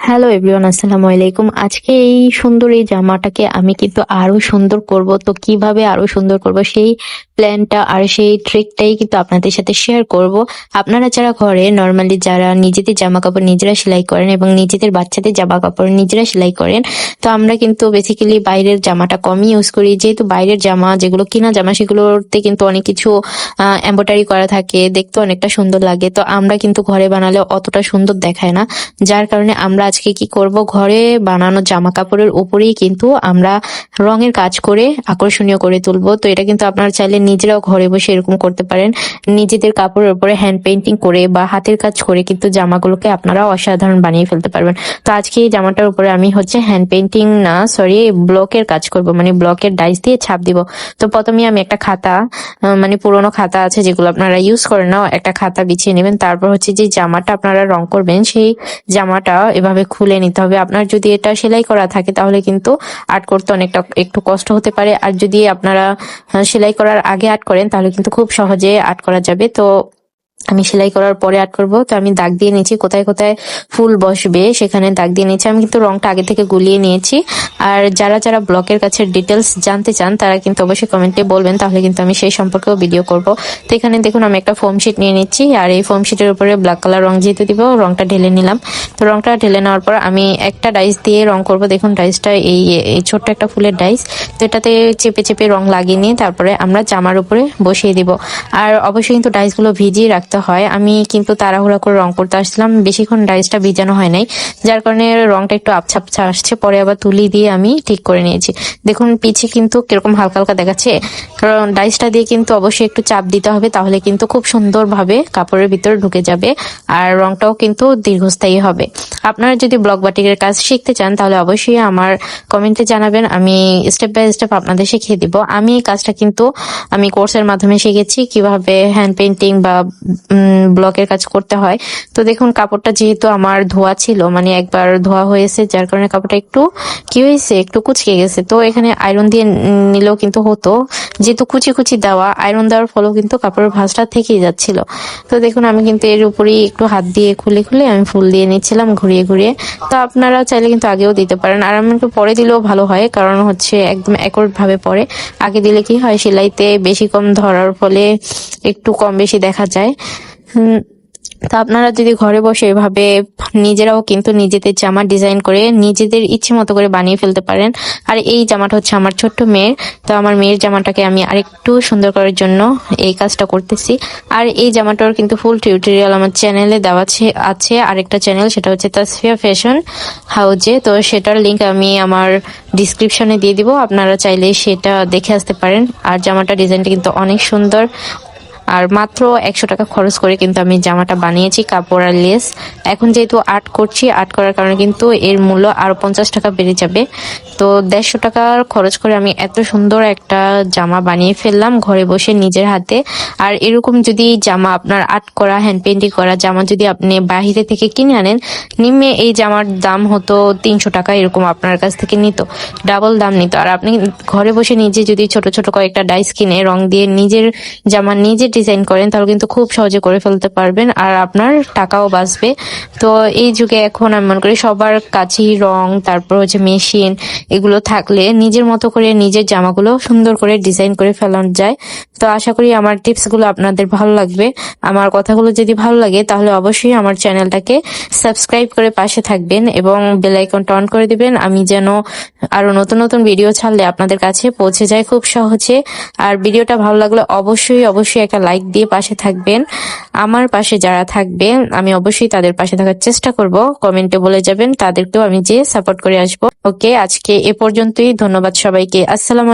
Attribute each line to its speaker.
Speaker 1: Hello everyone, আসসালামু আলাইকুম। আজকে এই সুন্দর এই জামাটাকে আমি কিন্তু আরো সুন্দর করব। তো কিভাবে আরো সুন্দর করব সেই প্ল্যানটা আর সেই ট্রিকটাই কিন্তু আপনাদের সাথে শেয়ার করব। আপনারা যারা ঘরে নরমালি যারা নিজেদের জামা কাপড় নিজেরা সেলাই করেন এবং নিজেদের বাচ্চাদের জামা কাপড় নিজেরা সেলাই করেন, তো আমরা কিন্তু বেসিক্যালি বাইরের জামাটা কমই ইউজ করি, যেহেতু বাইরের জামা যেগুলো কিনা জামা সেগুলোতে কিন্তু অনেক কিছু এমব্রয়ডারি করা থাকে, দেখতে অনেকটা সুন্দর লাগে। তো আমরা কিন্তু ঘরে বানালে অতটা সুন্দর দেখায় না, যার কারণে আমরা আজকে কি করব, ঘরে বানানো জামা কাপড়ের উপরেই কিন্তু আমরা রঙের কাজ করে আকর্ষণীয় করে তুলবো। তো এটা কিন্তু আপনারা চাইলে নিজেরাও ঘরে বসে এরকম করতে পারেন, নিজেদের কাপড়ের উপরে হ্যান্ড পেইন্টিং করে বা হাতের কাজ করে কিন্তু জামাগুলোকে আপনারা অসাধারণ বানিয়ে ফেলতে পারবেন। তো আজকে এই জামাটার উপরে আমি হ্যান্ড পেইন্টিং না সরি ব্লকের কাজ করব, মানে ব্লকের ডাইস দিয়ে ছাপ দিব। তো প্রথমে আমি একটা খাতা, মানে পুরোনো খাতা আছে যেগুলো আপনারা ইউজ করেন না, একটা খাতা বিছিয়ে নেবেন। তারপর যে জামাটা আপনারা রং করবেন সেই জামাটা এভাবে খুলে নিতে হবে। আপনার যদি এটা সেলাই করা থাকে তাহলে কিন্তু আর্ট করতে অনেকটা একটু কষ্ট হতে পারে, আর যদি আপনারা সেলাই করার আগে আর্ট করেন তাহলে কিন্তু খুব সহজে আর্ট করা যাবে। তো আমি সেলাই করার পরে আর্ট করব। তো আমি দাগ দিয়ে নিয়েছি, কোথায় কোথায় ফুল বসবে সেখানে দাগ দিয়ে নিয়েছি। আমি কিন্তু রংটা আগে থেকে গুলিয়ে নিয়েছি। আর যারা যারা ব্লকের কাছে ডিটেলস জানতে চান তারা কিন্তু অবশ্যই কমেন্টে বলবেন, তাহলে কিন্তু আমি সেই সম্পর্কেও ভিডিও করব। তো এখানে দেখুন আমি একটা ফোম শিট নিয়ে নিচ্ছি, আর এই ফোম শিটের উপরে ব্ল্যাক কালার রং যেহেতু দিব, রংটা ঢেলে নিলাম। তো রংটা ঢেলে নেওয়ার পর আমি একটা ডাইস দিয়ে রং করব। দেখুন ডাইসটা এই ছোট্ট একটা ফুলের ডাইস, তো এটাতে চেপে চেপে রং লাগিয়ে নিয়ে তারপরে আমরা জামার উপরে বসিয়ে দিব। আর অবশ্যই কিন্তু ডাইসগুলো ভিজিয়ে রাখতে হয়। আমি কিন্তু তাড়াহুড়া করে রং করতে আসছিলাম, বেশিক্ষণ ডাইসটা ভিজানো হয় নাই, যার কারণে রংটা একটু আবছা আবছা আসছে। পরে আবার তুলি দিয়ে আমি ঠিক করে নিয়েছি। দেখুন পিছে কিন্তু কিরকম হালকা হালকা দেখাচ্ছে, কারণ ডাইসটা দিয়ে কিন্তু অবশ্যই একটু চাপ দিতে হবে, তাহলে কিন্তু খুব সুন্দরভাবে কাপড়ের ভিতরে ঢুকে যাবে আর রংটাও কিন্তু দীর্ঘস্থায়ী হবে। আপনারা যদি ব্লক বাটিকের কাজ শিখতে চান তাহলে অবশ্যই আমার কমেন্টে জানাবেন, আমি স্টেপ বাই স্টেপ আপনাদের শিখিয়ে দিব। আমি এই কাজটা কিন্তু আমি কোর্সের মাধ্যমে শিখেছি কিভাবে হ্যান্ড পেইন্টিং বা ব্লকের কাজ করতে হয়। তো দেখুন কাপড়টা যেহেতু আমার ধোয়া ছিল, মানে একবার ধোয়া হয়েছে, যার কারণে কাপড়টা একটু কি হয়েছে, একটু কুচকে গেছে। তো এখানে আয়রন দিয়ে নিলেও কিন্তু হতো, যেহেতু কুচি কুচি দেওয়া, আয়রন দেওয়ার ফলেও কিন্তু কাপড়ের ভাঁজটা থেকেই যাচ্ছিল। তো দেখুন আমি কিন্তু এর উপরেই একটু হাত দিয়ে খুলে খুলে আমি ফুল দিয়ে নিচ্ছিলাম ঘুরিয়ে ঘুরিয়ে। তো আপনারা চাইলে কিন্তু আগেও দিতে পারেন, আর আমি একটু পরে দিলেও ভালো হয়, কারণ একদম একট ভাবে পরে। আগে দিলে কি হয়, সেলাইতে বেশি কম ধরার ফলে একটু কম বেশি দেখা যায়। তা আপনারা যদি ঘরে বসে এভাবে নিজেরাও কিন্তু নিজেদের জামা ডিজাইন করে নিজেদের ইচ্ছে মতো করে বানিয়ে ফেলতে পারেন। আর এই জামাটা আমার ছোট্ট মেয়ের, তো আমার মেয়ের জামাটাকে আমি আরেকটু সুন্দর করার জন্য এই কাজটা করতেছি। আর এই জামাটার কিন্তু ফুল টিউটোরিয়াল আমার চ্যানেলে দেওয়া আছে আরেকটা চ্যানেল, সেটা হচ্ছে তাসফিয়া ফ্যাশন হাউজে। তো সেটার লিংক আমি আমার ডিসক্রিপশনে দিয়ে দিব, আপনারা চাইলে সেটা দেখে আসতে পারেন। আর জামাটা ডিজাইনটা কিন্তু অনেক সুন্দর, আর মাত্র 100 টাকা খরচ করে কিন্তু আমি জামাটা বানিয়েছি, কাপড় আর লেস। এখন যেহেতু আর্ট করছি, আর্ট করার কারণে কিন্তু এর মূল্য আরো 50 টাকা বেড়ে যাবে। তো 150 টাকা খরচ করে আমি এত সুন্দর একটা জামা বানিয়ে ফেললাম ঘরে বসে নিজের হাতে। আর এরকম যদি জামা আপনার আর্ট করা হ্যান্ড পেইন্টিং করা জামা যদি আপনি বাহিরে থেকে কিনে আনেন, নিম্নে এই জামার দাম হতো 300 টাকা, এরকম আপনার কাছ থেকে নিত, ডাবল দাম নিত। আর আপনি ঘরে বসে নিজে যদি ছোট ছোট কয়েকটা ডাইস কিনে রং দিয়ে নিজের জামা নিজে ডিজাইন করেন তাহলে কিন্তু খুব সহজে করে ফেলতে পারবেন, আর আপনার টাকাও বাঁচবে। তো এই যুগে এখন আমি মনে করি সবার কাছেই রং, তারপর মেশিন, এগুলো থাকলে নিজের মতো করে নিজের জামাগুলো সুন্দর করে ডিজাইন করে ফেলানো যায়। তো আশা করি আমার টিপস গুলো আপনাদের ভালো লাগবে। আমার কথাগুলো যদি ভালো লাগে তাহলে অবশ্যই আমার চ্যানেলটাকে সাবস্ক্রাইব করে পাশে থাকবেন এবং বেল আইকনটা অন করে দিবেন, আমি যেন আরো নতুন নতুন ভিডিও ছাড়লে আপনাদের কাছে পৌঁছে যায় খুব সহজে। আর ভিডিওটা ভালো লাগলে অবশ্যই অবশ্যই একটা লাইক দিয়ে পাশে থাকবেন। আমার পাশে যারা থাকবে আমি অবশ্যই তাদের পাশে থাকার চেষ্টা করব, কমেন্টে বলে যাবেন, তাদেরকেও আমি যে সাপোর্ট করে আসবো। ওকে, আজকে এ পর্যন্তই। ধন্যবাদ সবাইকে। আসসালাম।